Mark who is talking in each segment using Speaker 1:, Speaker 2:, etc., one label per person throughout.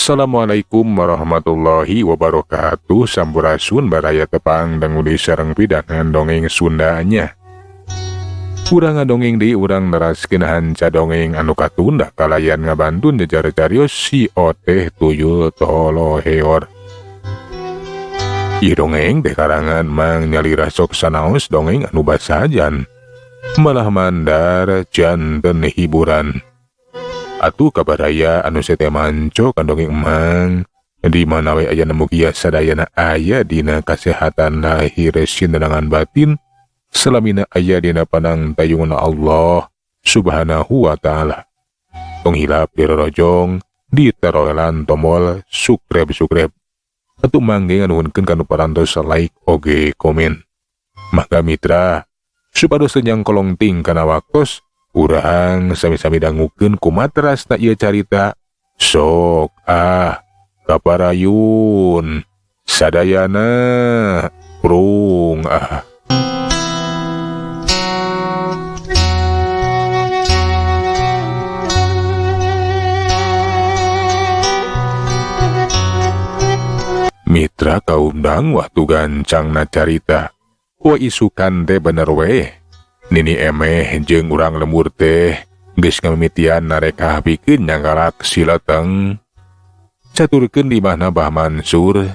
Speaker 1: Assalamualaikum warahmatullahi wabarakatuh. Sampurasun baraya tepang dangudi sareng pidangan dongeng Sundanya. Urang ngadongeng di urang neraskeun hanca dongeng anu katunda kalayan ngabantun jejar carios si Oteh Tuyul Toloheor. Ieu dongeng teh karangan Mang Nyalira sok sanaos dongeng anu basajan, malah mandar janten hiburan. Atuh kabaraya anu sete manco kandongeng Mang, di mana we aya nemu kieu sadayana aya dina kasehatan lahir sinenangan batin, salamina aya dina panang tayungan Allah Subhanahu wa ta'ala. Tong hilap dirorojong diteroelan tombol subscribe. Atuh mangge nganuhunkeun kanu parantos like oge komen. Maka mitra, supados senyang kolong ting kana waktos, urang sami-sami dangukeun kumaterasna ieu carita. Sok kaparayun sadayana prung Mitra kaundang waktu gancang na carita. Wa isukan teh bener we. Nini emeh jeung urang lemur teh geus ngamimitian nareka hapikeun nyangkalak sileteng. Caturkeun di mana Bah Mansur,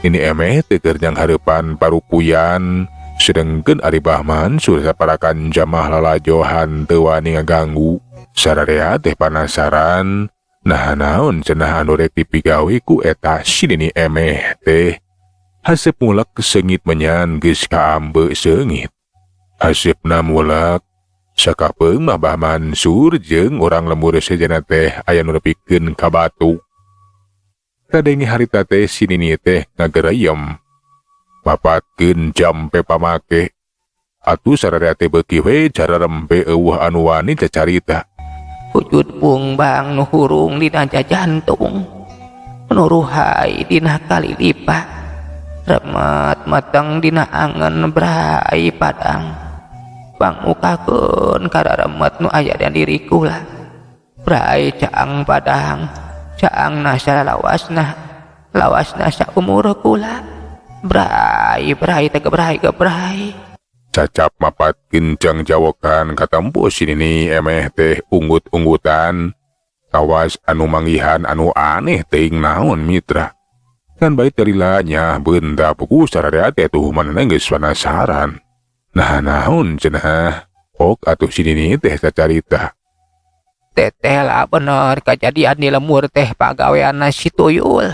Speaker 1: nini emeh teu keur nyang hareupan parupuyan, sedengkeun ari Bah Mansur saparakan jamaah lalajohan teu wani ngaganggu. Sararea teh panasaran, nah naon cenah anu rek dipigawe ku eta si nini emeh teh. Hasep mulak seungit menyan geus kaambe seungit. Hasepna mulak sakapeung mah Bah Mansur jeung urang lembur sejenna teh aya nu nepikeun ka batu. Kadenge harita teh si nini teh ngagereyem, papatkeun jampe pamake. Atuh sararea teh beuki we cara rempe eueuh anu wani cacarita.
Speaker 2: Wujud pungbang nu hurung dina jajantung, nu ruhai dina kalilipa, remet mateng dina angen brai padang. Pangukakeun kararemet nu aya di diriku lah. Brai caang padang, caang nasa lawasna saumur kula. Brai teh gebrai.
Speaker 1: Cacap mapat kencang jawokan katempo si nini emeh teh unggut-unggutan. Kawas anu manggihan anu aneh teuing naon mitra. Kan bae terilanya beunda puku sararea teh tuh manehna geus panasaran. Nah naon cenah? Ok atuh si nini teh sacarita.
Speaker 2: Teteh lah bener kejadian di lemur teh pagaweanna si Tuyul.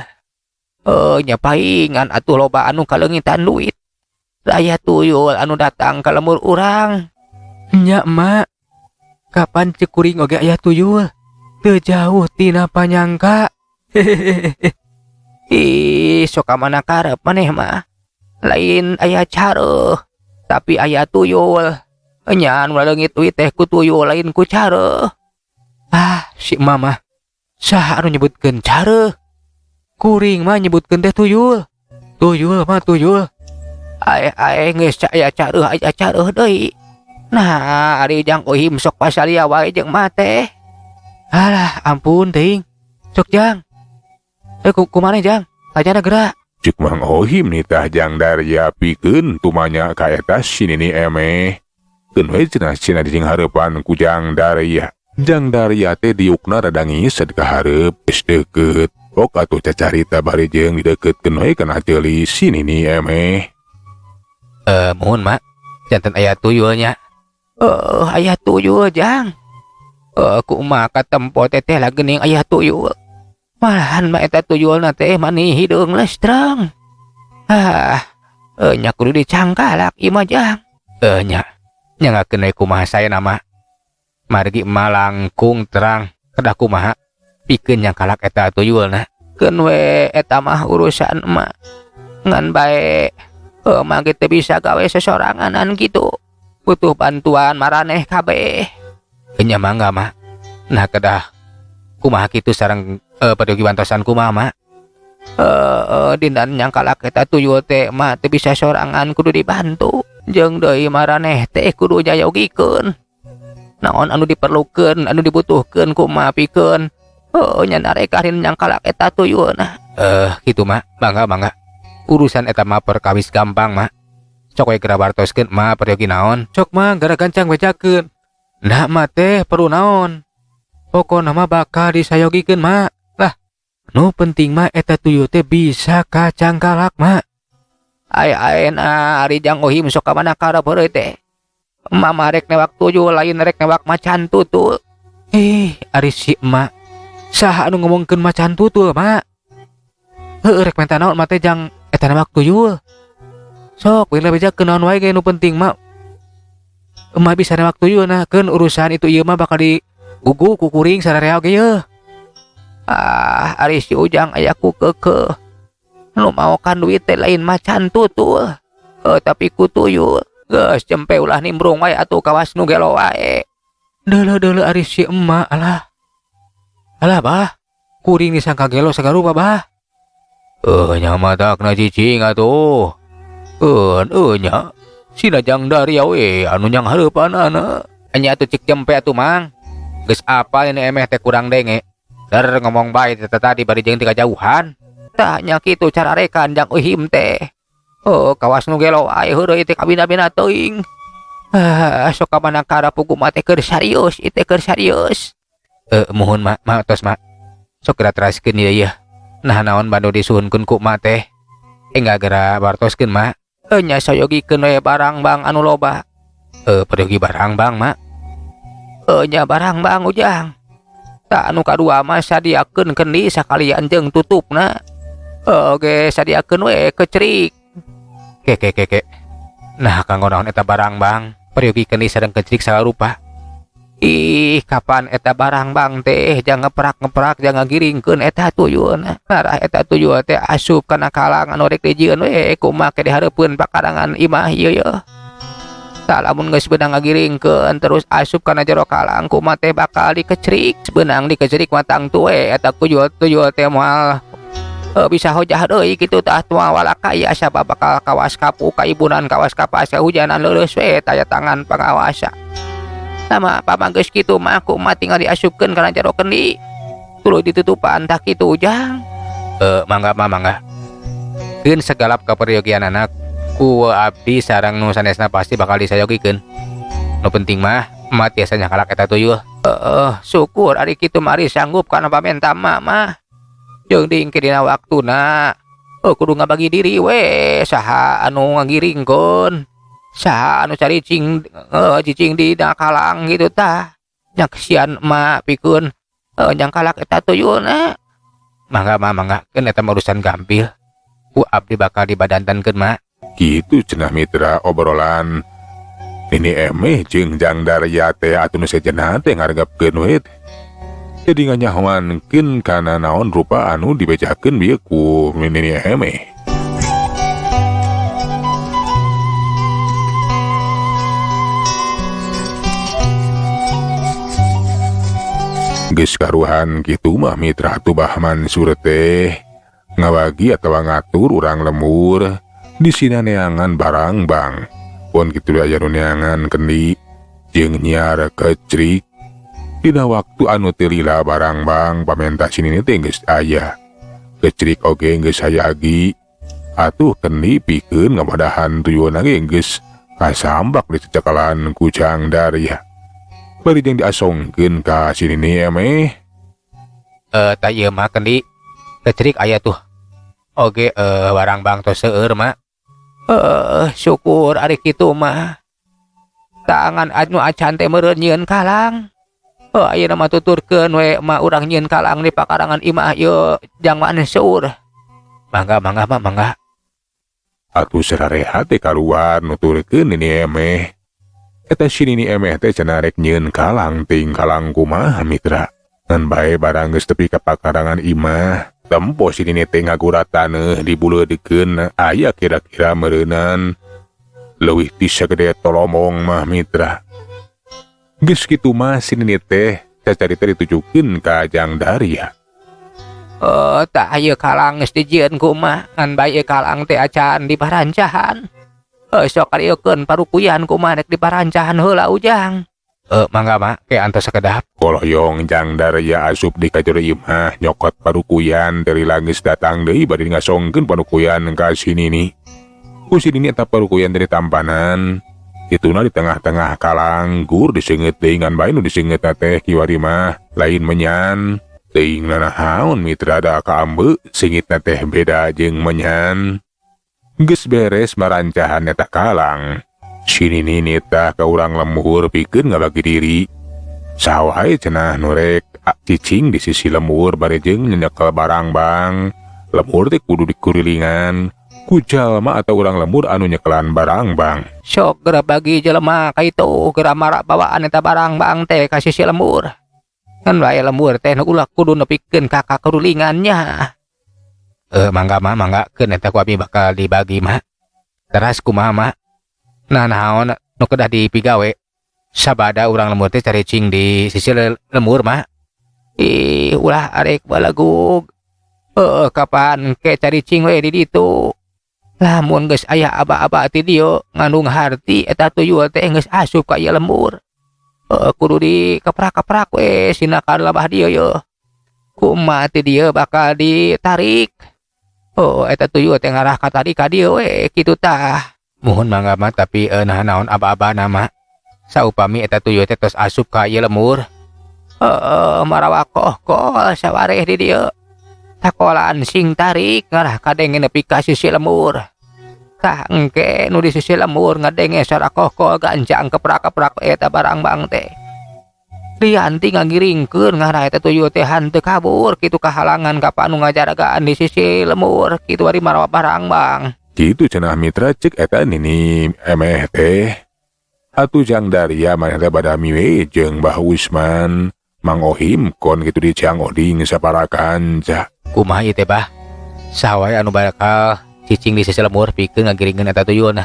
Speaker 2: Nyapaingan atuh loba anu kalengitan duit. Raya Tuyul anu datang ka lemur urang. Nya mak, kapan cekuring oge aya Tuyul? Teu jauh tina panyangka. Ih, sok kamana karep maneh mah. Lain aya careuh, tapi aya Tuyul. Nya anu leungit duit teh ku Tuyul lain ku careuh. Si mama saha anu nyebutkeun careuh? Kuring mah nyebutkeun teh Tuyul. Tuyul. Ae geus aya careuh deui. Nah, ari jang uhim sok pasalia wae jeung mah teh. Alah, ampun teuing. Sok jang. Kumaneh jang? Tanyana geura.
Speaker 1: Cek Mang Ohim nitah jang Darya pikeun tumanya ka eta si nini emeh. Keun we cenah jeung hareupan ku jang Darya. Jang Darya teh diukna rada ngised ka hareup geus deukeut. Ok atuh cacarita bari jeung dideukeutkeun we kana teulis si nini emeh.
Speaker 2: Mohon mak, janten aya Tuyulnya. Aya Tuyul jang. Kumaha katempo teteh lagening aya Tuyul. Malahan mah eta Tuyulna teh mani hideung lestreng. Nya kudu dicangkalak ieu mah jang. Nya ngakeun we kumaha saena mah. Margi mah langkung terang kedah kumaha pikeun nyangkalak eta Tuyulna. Keun we eta mah urusan mah. Ngan bae mangge teu bisa gawe sesoranganan gitu. Butuh bantuan maraneh kabeh. Nya mangga mah. Nah kedah kumaha kitu sareng padugi bantosan kumaha mah. Dindan nyangkalak eta Tuyul teh mah teu bisa sorangan kudu dibantu. Jeung deui maraneh teh kudu nyayogikeun. Naon anu diperlukeun, anu dibutuhkeun kumaha pikeun nya narekarin yang kalak eta tuyulna. Gitu mah, bangga. Urusan eta mah perkawis gampang mah. Cok we geura bartoskeun mah peryogi naon? Cok mah gara gancang bejakeun. Nah mah teh perlu naon? Pokona mah bakal disayogikeun mah. Lah, nu penting mah eta tuyul teh bisa kacang kalak mah. Ayeuna ari jang ohim sok ka mana karep heureuy teh. Mama rek newak tuyul lain rek newak macan tutul. Ari si emak saha anu ngomongkeun macan tutul mak? Rek menta naon mah teh jang eta newak tuyul. Sok we bejakeun naon wae ge nu penting mah emak bisa newak tuyul nah keun urusan itu ieu mah bakal digugu ku kuring sararea oge yeuh. Ari si Ujang aya ku keukeuh. Nu maokan duit teh lain macan tutul. Tapi ku tuyul. Geus cempe ulah nimbrung wae atuh kawas nu gelo wae. Deuleuh ari si emak alah. Alah bah, kuring disangka gelo sagarupa bah. Nya matakna cicing atuh. Nya sina jang dari we anu nyang hareupanana. Nya atuh cik jempe atuh mang. Geus apal ini emeh teh kurang denge. Dar ngomong bae teh tadi bari jeung ti kajauhan. Tah nya kitu cara rekan jang uhim teh. Kawas nu gelo wae heureuy teh kabina-bina teuing. Sok ka mana kara pugu mah teh keur serius, ieu teh keur serius. Muhun mak tos mak. Sok geura teraskeun ieu. Nah naon banu disuhunkeun ku mak teh. Engga geura bartoskeun mak. Nya sayogikeun we barang bang anu loba. Peryogi barang bang mak. Nya barang bang Ujang. Tak anu kadua mah sadiakeun kendi sakalian jeung tutupna. Oge sadiakeun we kecerik. Kek. Nah kanggo naon eta barang bang? Peryogi kendi sareng kecerik sagarupa. Kapan eta barang bang teh jangan ngeprak jangan giringkeun eta tuyulna. Narah eta tuyul teh asup kana kalang anu rek dijieun we kumaha ke dihareupeun pakarangan imah ieu yeuh. Tah lamun geus beunang ngagiringkeun terus asup kana jero kalang kumaha teh bakal dikecerik. Beunang dikecerik matang tuwe eta tuyul teh moal bisa hojah deui kitu tah tua walaka ieu asa bakal kawas kapu kaibunan kawas kapas hujanan leuleus we taya tangan pangawasa. Sama pamanggeus kitu mah aku mah tinggal diasupkeun kana jero kendi. Tuluy ditutupan tah kitu Ujang. Mangga. Keun segalap kaperyogian anak ku abdi sareng nu sanesna pasti bakal disayogikeun. Nu penting mah emak tiasa nyakalak eta tuyul. Syukur ari kitu mari sanggup kana pamenta mah. Jeung dingke dina waktuna. Kudu ngabagi diri we saha anu ngagiringkeun. Saha anu cicing di kalang gitu tah. Nya kesian emak pikeun nyang kalak eta tuyulna. Mangga keun eta urusan gampil. Ku abdi bakal dibadantankeun mak.
Speaker 1: Gitu cenah mitra obrolan ini emeh jeung jang darya teh atuh nu sejenna teh ngarepkeun we. Jadi nganyahoankeun kana naon rupa anu dibejakeun bieu ku ini emeh. Geus karuhan kitu mah mitra Tubah Mansur teh ngawagi atawa ngatur urang lemur di sina neangan barang bang. Pun kitu aya nu neangan kendi jeung nyiar kecrik. Dina waktu anu teu lila barang bang pamenta sini teh geus aya. Kecrik oge geus aya agi. Atuh kendi pikeun ngabadahan tuyulna ge geus kasambak di cecekalan ku Jang Darya. Bari jeung diasongkeun ka sini emeh.
Speaker 2: Tah ieu mah kendi kecrik aya tuh. Oge barang bang tos seueur mah. Syukur ari kitu mah. Tangan anu acan teh meureun nyieun kalang. Ayeuna mah tuturkeun we mah urang nyieun kalang di pakarangan imah ieu Jang Mansur. Mangga.
Speaker 1: Atuh sarareha teh kaluar nuturkeun ini emeh. Eta sini emeh teh cenah rek nyieun kalang ting kalang kumaha mitra. Ngan bae barang geus tepi ka pakarangan imah. Tempo sini teh ngagura taneuh dibuleudekeun aya kira-kira meureunan leuwih ti sagede tolomong mah mitra. Geus kitu mah sini teh cacarita ditujukeun ka Jang Darya.
Speaker 2: Tah ieu kalang geus dijieun kumaha ngan bae kalang teh acan di parancahan. Sok kareukeun parupuyan kumaha rek di parancahan heula Ujang. Mangga mah ke antos sakedap.
Speaker 1: Koloyong jang daraya asup di kajero imah nyokot parukuyan dari langis datang deui bari ngasongkeun parukuyan ka sini nih. Ku sini eta parukuyan dari tampanan. Ituna di tengah-tengah kalanggur diseungeut deui ngan bae nu diseungeut teh kiwari mah lain menyan. Teuing nanahaun mitra da kaambe singitna teh beda jeung menyan. Geus beres marancahan eta kalang. Sini nita ka urang lemur pikeun ngabagi diri. Sawae cenah nurek cicing di sisi lemur bari jeung nyekel barang bang. Lemur teh kudu dikurilingan ku jalma atau urang lemur anu nyekelan barang bang.
Speaker 2: Sok geura bagi jelema ka itu geura mara bawaan eta barang bang teh ka sisi lemur. Kan bae lemur teh nu ulah kudu nepikeun ka kakurulingannya. Mangga mah mangga keun eta ku abi bakal dibagi mah. Teras kumaha mah? Nah naon nu kedah dipigawe? Sabada urang lemur teh caricing di sisi lemur mah. Ulah arek balagug. Kapan ke caricing we di ditu? Lamun geus aya aba-aba ti dieu ngandung harti eta tuyul teh geus asup ka ieu lemur. Kudu dikeprak-keprak we sinakan labah dieu ye. Kumaha ti dieu bakal ditarik. Eta tuyul teh ngarah ka tadi ka dieu we kitu tah. Mohon mangga mah tapi naon aba-aba nama. Saupami eta tuyul teh tos asup ka ieu lemur. Marawa kohkol sawareh di dieu. Takolan sing tarik ngarah ka denge nepi ka sisi lemur. Tah engke nu di sisi lemur ngadenge sara kohkol ganjang keprak-keprak eta barang bang teh. Rianti ngagiringkeun ngarah eta tuyul teh hanteu kabur kitu kahalangan ka anu ngajaragaan di sisi lemur kitu ari marawa barang bang.
Speaker 1: Kitu cenah mitra cek eta nini emeh teh. Atuh jang daria maneh teh badami we jeung Mbah Usman, Mang Ohim kon kitu di Ciang Oding saparakan cah.
Speaker 2: Kumaha ieu teh bah? Sawae anu bakal cicing di sisi lemur pikeun ngagiringkeun eta tuyulna.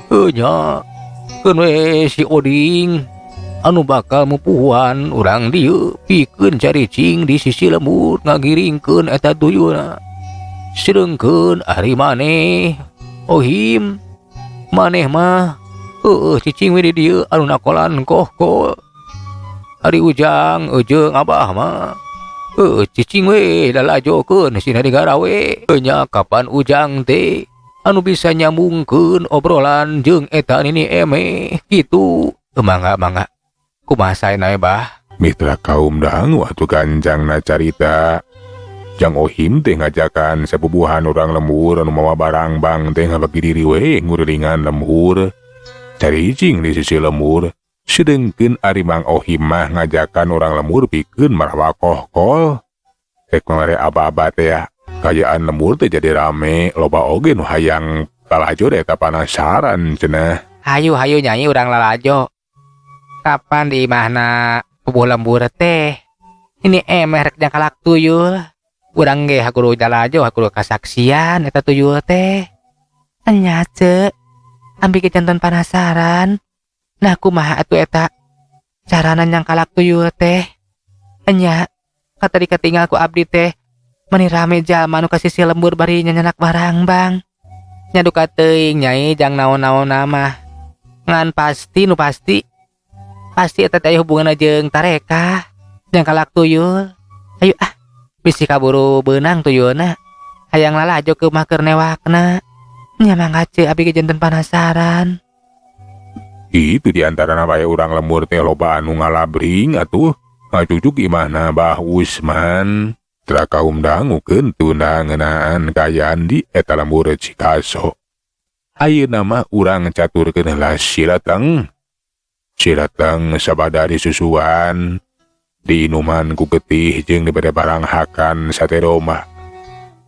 Speaker 2: Nya, keun we si Oding anu bakal mupuhan urang dieu pikeun caricing di sisi lemur ngagiringkeun eta tuyulna. Sedengkeun ari maneh Ohim maneh mah cicing we di dieu anu nakolan kohkol. Ari Ujang jeung Abah mah cicing we lalajokeun sina digara we. Nya kapan Ujang teh anu bisa nyambungkeun obrolan jeung eta nini emeh kitu. Mangga kumaha saena bah?
Speaker 1: Mitra kaum dangu atuh ganjangna carita. Jang Ohim teh ngajakan sabubuhan urang lemur anu mawa barang bang teh ngabagi diri we ngurilingan lemur. Caricing di sisi lemur. Sedengkeun ari Mang Ohim mah ngajakan urang lemur pikeun marawa kohkol. Rek mangare aba-aba teh kayaan lemur teh jadi rame loba oge nu hayang lalajo eta panasaran cenah.
Speaker 2: Hayu nyanyi urang lalajo. Kapan di imahna pupuh lembur teh? Ini emeh rek jangkalak tuyul. Urang ge hakudu lalajo hakudu kasaksian eta tuyul teh. Anya ceuk. Ambi kejanton panasaran. Nah kumaha atuh eta carana nyangkalak tuyul teh? Anya kata dikatinggal ku abdi teh meni rame jalma nu ka sisi lembur bari nyanyanak barang bang. Nyaduka teuing nyai jang naon-naon mah. Ngan pasti eta teh aya hubunganna jeung tareka nyangkalak tuyul. Ayo bisi kaburu beunang tuyulna. Hayang lalajo ke mah keur newakna. Nya mangga ceuk abdi janten panasaran.
Speaker 1: Itu diantara bae urang lemur teh loba anu ngalabring atuh ngacucuk imahna Mbah Usman. Tra kaum dangukeun tunda ngeunaan kayaan di eta lembur Cikaso. Ayeuna mah urang caturkeun heula sirateng. Sirateng sabada disusuan diinuman ku getih jeung dibere barang hakan satero mah.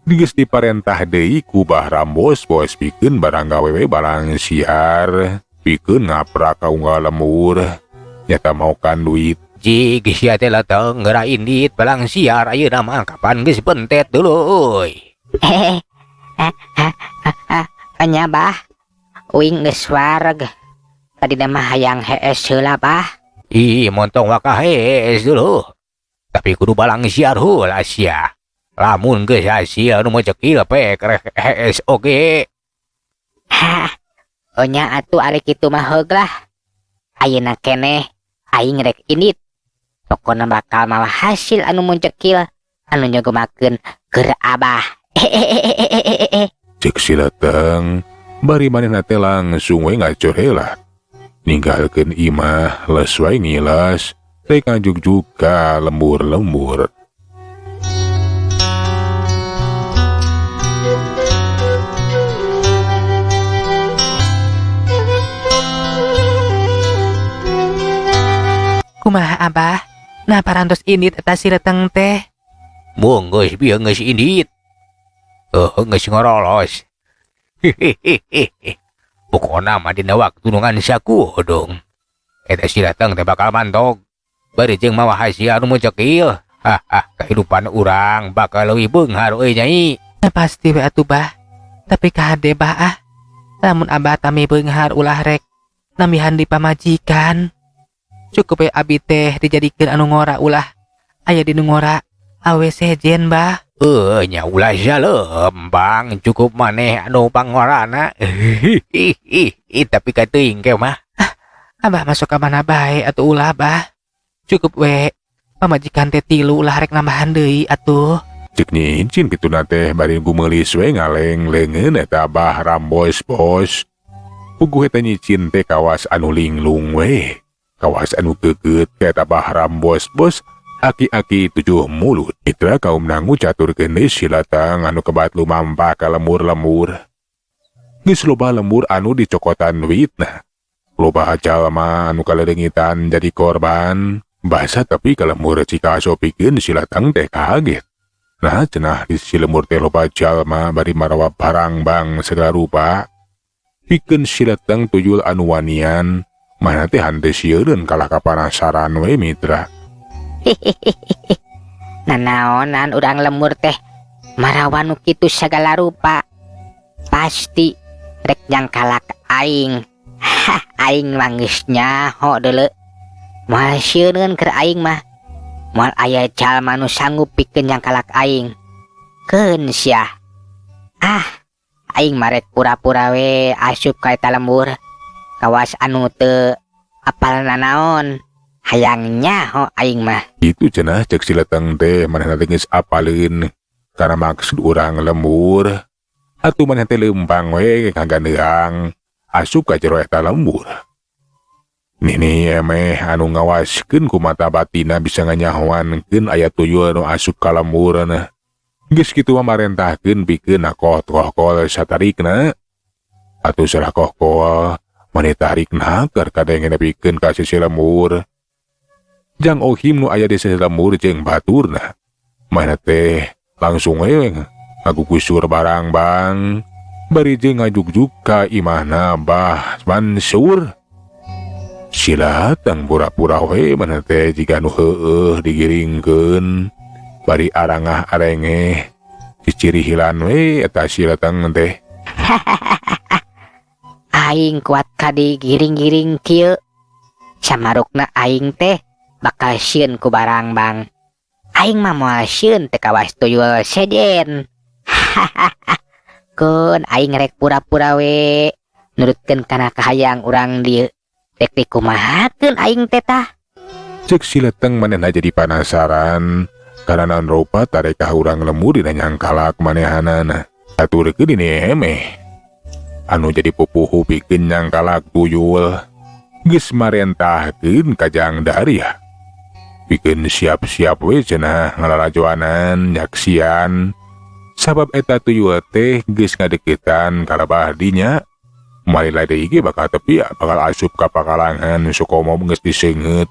Speaker 1: Geus diparentah deui ku Bah Rambos bos pikeun barang gawewe barang siar. Pikeun ngaprak ka unggal lemur nyata maukan duit.
Speaker 2: Jig sia teh lateng geura indit balang siar ayeuna mah kapan geus bentet duluy.
Speaker 3: Anya bah uing geus wareg. Tadi mah hayang hees heula bah.
Speaker 2: Montong waka hees dulu. Tapi kudu balang siar heula sia. Lamun geus hasil nu mojekil pek hees oge.
Speaker 3: Onya atuh ari kitu mah heug lah. Ayeuna keneh aing rek indit. Pokona bakal mawa hasil anu muncekil anu nyogomakeun keur Abah.
Speaker 1: Cek si Leteng bari manehna teh langsung we ngacor heula. Ninggalkeun imah les wae ngilas teh ngajugjug ka lembur-lembur.
Speaker 2: Kumaha Abah? Nah parantos indit eta si Leteng teh. Bunggeus bieu geus indit. Geus ngorolos. Pokona mah dina waktu nungan sakuodong. Eta si Leteng teh bakal mantog. Bari jeung mawa hasil anu muncekil. Kehidupan urang bakal leuwih beunghar euy Nyai. Pasti we atuh Bah. Tapi kahade Bah lamun Abah tami beunghar ulah rek namihan di pamajikan. Cukup we abi teh dijadikeun anu ngora ulah aya di nu ngora awe sejen Bah. Nya ulah jalem Bang, cukup maneh anu pangorana. Tapi kateuing ke mah. Abah masuk ka mana bae atuh ulah Bah. Cukup we pamajikan teh 3 ulah rek nambahan deui atuh.
Speaker 1: Cek nyicin kituna teh bari gumelis we ngaleng leungeun eta Abah Rambos bos. Puguh eta nyicin teh kawas anu linglung we. Kawas anu keukeut ka eta Abah Rambos bos. Aki-aki 7 mulut. Mitra kaum nangu caturkeun deui si Leteng anu kebat lumampah ka lemur-lemur. Geus loba lemur anu dicokotan duitna. Loba jalma anu kalerengitan jadi korban. Basa tapi ka lemur cika asopikeun si Leteng teh kaget. Nah cenah di si lemur teh loba jalma bari marawa barang bang segala rupa. Pikeun si Leteng tuyul anu wanian. Mana teh henteu sieun kalah kapanasaran we mitra.
Speaker 3: Nanaonan urang lemur teh marawa nu kitu sagala rupa. Pasti rek nyangkalak aing. Aing mah geus nyaho deuleu. Moal sieun keur aing mah. Moal aya jalma nu sanggup pikeun nyangkalak aing. Keun sia. Aing mah rek pura-pura we asup ka eta lembur. Kawas anu teu apal nanaon. Hayang nyaho aing mah.
Speaker 1: Itu cenah cek si Leteng teh manehna teh geus apaleun kana maksud urang lemur. Atuh maneh teh leumpang we kagandeuang asup ka jero eta lembur. Nini emeh anu ngawaskeun ku mata batina bisa nganyahoankeun aya tuyul anu asup ka lemurna. Geus kitu mah marentahkeun pikeun koh-koh satarikna. Atuh salah koh maneh tarikna keur kadenge nepikeun ka sisi lemur. Jang Ohim nu aya di sisi lemur jeung baturna. Maneh teh langsung we ngagugusur barang bang. Bari jeung ngajugjug ka imahna Bah Mansur. Si Leteng pura-pura we maneh teh jiga nu heueuh digiringkeun. Bari arangah arengeh ciciri hilan we eta si Leteng teh.
Speaker 3: Aing kuat ka digiring-giring kieu. Samarukna aing teh bakal sieun ku barang bang. Aing mah moal sieun teh kawas tuyul sejen. Kun aing rek pura-pura we nurutkeun kana kahayang urang dieu. Rek dikumahakeun aing teh tah.
Speaker 1: Cek si Leteng manehna jadi penasaran karena naon rupa tarekah urang lemur dina nyangkalak manehanana. Aturkeun ini emeh. Anu jadi pupuhu pikeun nyangkalak tuyul. Geus marentahkeun ka Jang Daria. Pikeun siap-siap we cenah ngalalajoanan nyaksian. Sabab eta tuyul teh geus ngadeuketan ka lebah dinya. Malila deui ge bakal tepi bakal asup ka pakalangan sukomo geus diseungeut.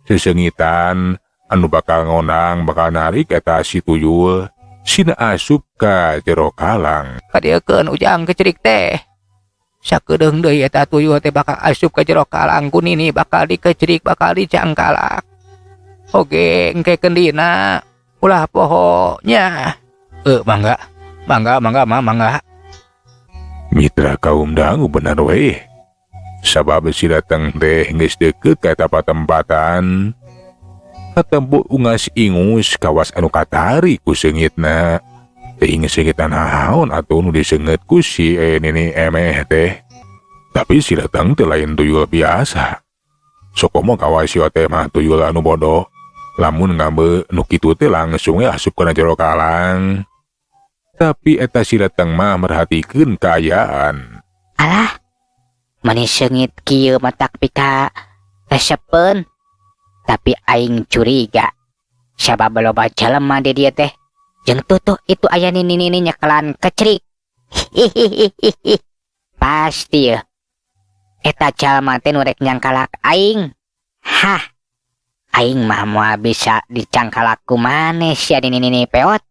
Speaker 1: Sesengitan anu bakal ngonang bakal narik eta si tuyul sina asup ka jero kalang.
Speaker 2: Kadiekeun ujang kecerik teh. Sakedeung deui eta tuyul teh bakal asup ka jero kalang kunini bakal dikecerik bakal dicangkalak. Oge engkekeun dina ulah pohonya. Mangga.
Speaker 1: Mitra kaum dangu bener we. Sabab si Leteng teh geus deukeut ka eta patempatan. Katempo ungas ingus kawas anu katari ku seungitna. Teh seungitan naon atuh nu diseungeut ku si nini emeh teh. Tapi si Leteng teh lain tuyul biasa. Sok komo kawas ieu teh mah tuyul anu bodoh. Lamun ngambe nu kitu teh langsung asup kana jero kalang. Tapi eta si Leteng mah merhatikeun kaayaan.
Speaker 3: Alah, mani seungit kieu matak pika resepeun. Tapi aing curiga. Sabab loba jelema di dieu teh. Jeung tuh itu aya nini nyekelan kecrik. Hihihihi. Pasti ya. Eta jalma teh nu rek nyangkalak aing. Hah. Aing mah moal bisa dicangkalak ku maneh sia nini peot.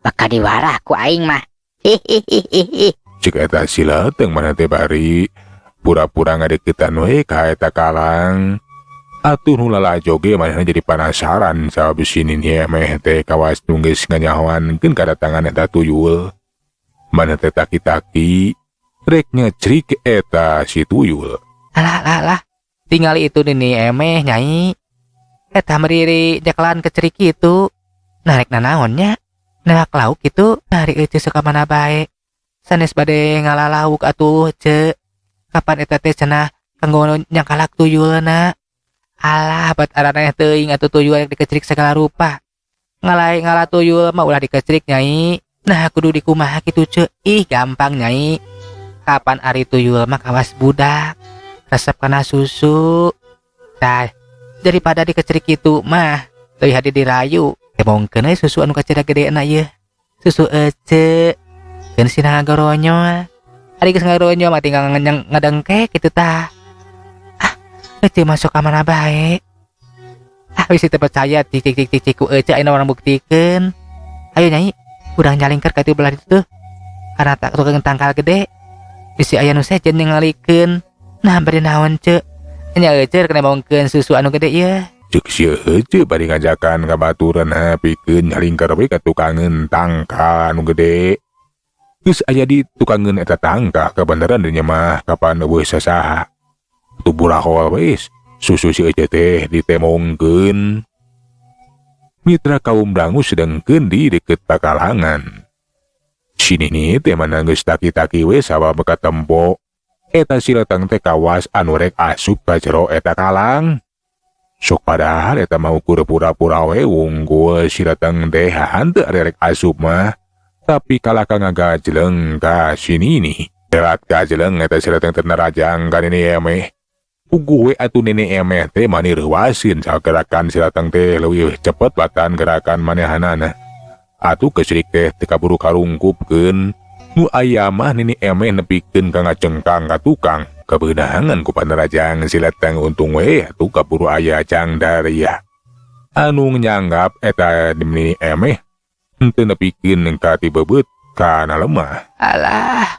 Speaker 3: Baka diwarah ku aing mah. Hihihihi.
Speaker 1: Cek eta si Leteng mana teh bari pura-pura ngadeukeutan we ka eta kalang. Atuh nu lalajoge manehna jadi penasaran sabab si nini emeh teh kawas nu geus nganyahoankeun kadatangan eta tuyul. Maneh teh taki-taki rek ngecrik eta si tuyul.
Speaker 2: Alah. Tinggal itu nini emeh nyai. Eta meriri jaklan kecerik itu. Narek nanaonnya. Narak lauk itu dari ece suka mana bae. Sanes bade ngalalauk atuh ce. Kapan eta teh cenah kanggo nyangkalak tuyulna. Alah bat arana teuing atuh tuyul rek dikecerik segala rupa. Ngalai ngala tuyul mah ulah dikecerik nyai. Nah kudu dikumaha kitu ce. Ih gampang nyai. Kapan ari tuyul mah kawas budak. Resep kana susu. Tah daripada dikecerik itu mah teuing hade dirayu. Temongkeun we susu anu kaceda gedeena ieu. Susu ece. Keun sina ngagoronyo. Ari geus ngagoronyo mah tinggal ngadengkek kitu tah. Ece masuk ka mana bae. Wis teu percaya cik ku ece ayeuna urang buktikeun. Ayo nyai, urang nyalingker ka belah ditu teh. Karena tak tukang tangkal gede. Bisi aya nu sejen ningalikeun. Nah bari naon ce? Nya ece kena baungkeun susu anu gede ieu.
Speaker 1: Cek si ece bari ngajakan kabaturan pikeun nyalingker we ka tukangeun tangkal anu gede. Geus aya di tukangeun eta tangkal kebeneran dinya mah kapan eueuh sasaha. Tu burahol wis susu si ece teh ditemongkeun. Mitra kaum dangu sedengkeun di deket pakalangan. Si nini teh mana geus taki-taki we sabab katempo. Eta si Leteng teh kawas anu rek asup ka jero eta kalang. Sok padahal eta mau pura-pura we unggul si Leteng teh hanteu rek asup mah. Tapi kalaka ngagajleng ka si nini. Telat gajleng eta si Leteng teh narajang ka nini emeh. Ugu we atuh nini emeh teh mani reuwaseun saha gerakan si Leteng teh leuwih cepet batan gerakan manehanana. Atuh kecerik teh teu kaburu karungkupkeun. Nu aya mah nini emeh nepikeun ka ngacengkang ka tukang. Kebeunangan ku panerajang si Leteng untung we atuh kaburu aya cangdaria. Anu nyanggap eta nini emeh henteu nepikeun ka ti bebeut kana lemah.
Speaker 2: Alah.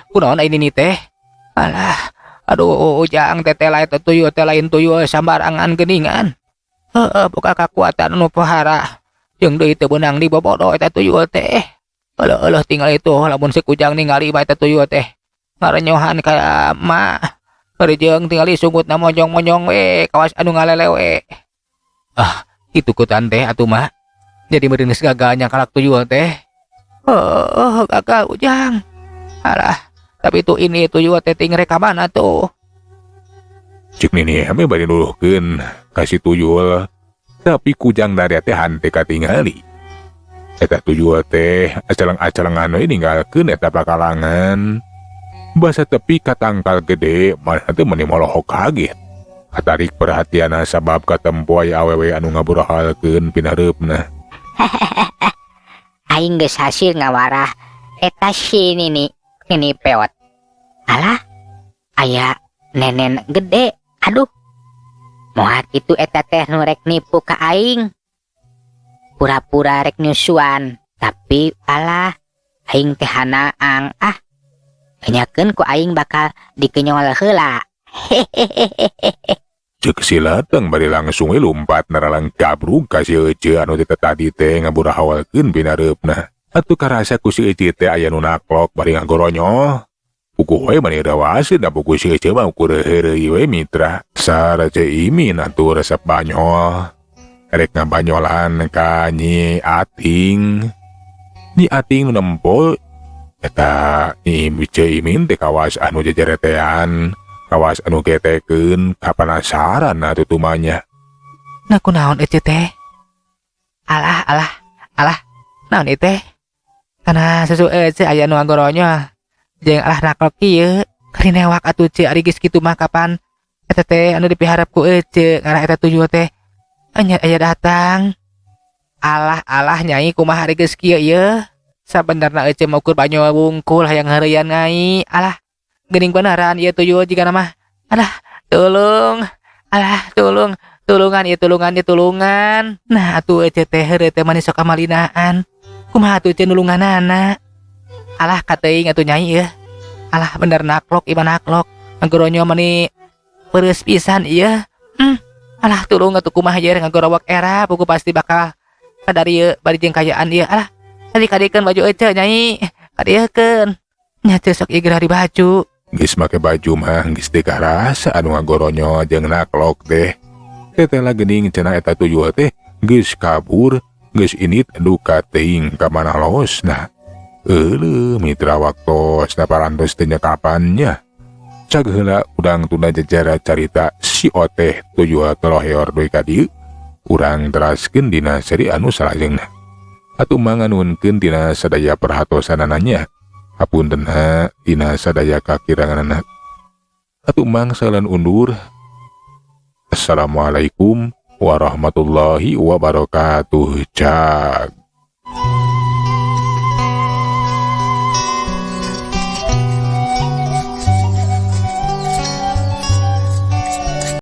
Speaker 2: Kunaon ai nini teh? Alah. Aduh, ujang teteh lain tuyul teh lain tuyul sambarangan geuningan. Boga kakuatan anu pohara. Jeung deui teu beunang dibobodo eta tuyul teh. Eueuh tinggal itu lamun si Kujang ningali bae eta tuyul teh. Ngarenyohan ka mah. Jeung tingali sungutna mojong-mojong we kawas anu ngalele we. Kitu kutan teh atuh mah. Jadi meureun geus gagal nyangkalak tuyul teh. Gagal ujang. Alah. Tapi itu ini tuyul teh ting rek ka mana tuh?
Speaker 1: Cik nini ame bari nuruhkeun kasih tuyul. Tapi Kujang dari teh hante katingali. Eta tuyul teh acalang-acalangan we ninggalkeun eta pakalangan. Basa tepi ka tangkal gede maneh teh meuni molohok kaget. Katarik perhatianna sabab katempo aya awewe anu ngaburahalkeun pinareupna.
Speaker 3: Aing geus hasil ngawarah eta si nini peot. Alah, aya nenen gede. Aduh. Moal itu eta teh nu rek nipu ka aing. Pura-pura rek nyusuan, tapi alah aing teh hanaang. Kenyakeun ku aing bakal dikenyol heula.
Speaker 1: Cek si Leteng bari langsung we lumpat naralang gabrug ka si ece anu tadi teh ngaburahawalkeun pinareupna. Atuh karasa ku si ece teh aya nu naklok bari ngagoronyo. Puguh we mani rawaseun da puguh si ece mah ukur heureuy we mitra. Sarace imin atuh resep banyol. Rek ngabanyolan ka Nyi Ating. Nyi Ating nu nempol eta Nyi Imin teh kawas anu jejeretean kawas anu ketekeun kapanasaran atuh tumanya.
Speaker 2: Nah kunaon ece teh? Alah, naon ieu teh? Kana susu ece aya nu ngagoronya. Jeung alah naklok kieu, kari newak atuh ce ari geus kitu mah kapan eta teh anu dipiharap ku ece ngarah eta tuyul teh. Anya aya datang. Alah nyai kumaha ari geus kieu ieu? Sabenerna ece mau ukur banyu wungkul hayang heureyan ngai. Alah, geuning beneran ieu tuyul jigana mah. Alah, tulung. Alah, tulungan ieu tulungan. Nah, atuh ece teh heureuh teh manis sok kamalinaan. Kumaha atuh ece nulunganana? Alah, kateuing atuh nyai ieu. Alah, bener naklok iban naklok. Ngagoronyo mani peureus pisan ieu. Alah, tulung atuh kumaha ieu ngagorowok era buku pasti bakal kadari ieu bari jeung kayaan ieu. Alah, kadikeun baju ece nyai. Kadikeun. Nya teh sok ieu gerari baju.
Speaker 1: Geus make baju mah geus teu karasa anu ngagoronyo jeung naklok teh. Tetela geuning cenah eta tuyul teh geus kabur, geus init duka teuing ka manah losna. Euleuh mitra waktosna parantos teu nyekapannya. Cag heula urang tunda jejara carita si Oteh tuyul teloheor deui ka dieu. Urang teraskeun dina seri anu salajengna. Atuh manganuhunkeun dina sadaya perhatosanana. Hapuntenna dina sadaya kakiranganna. Atuh mangsalan undur. Assalamualaikum warahmatullahi wabarakatuh. Cag.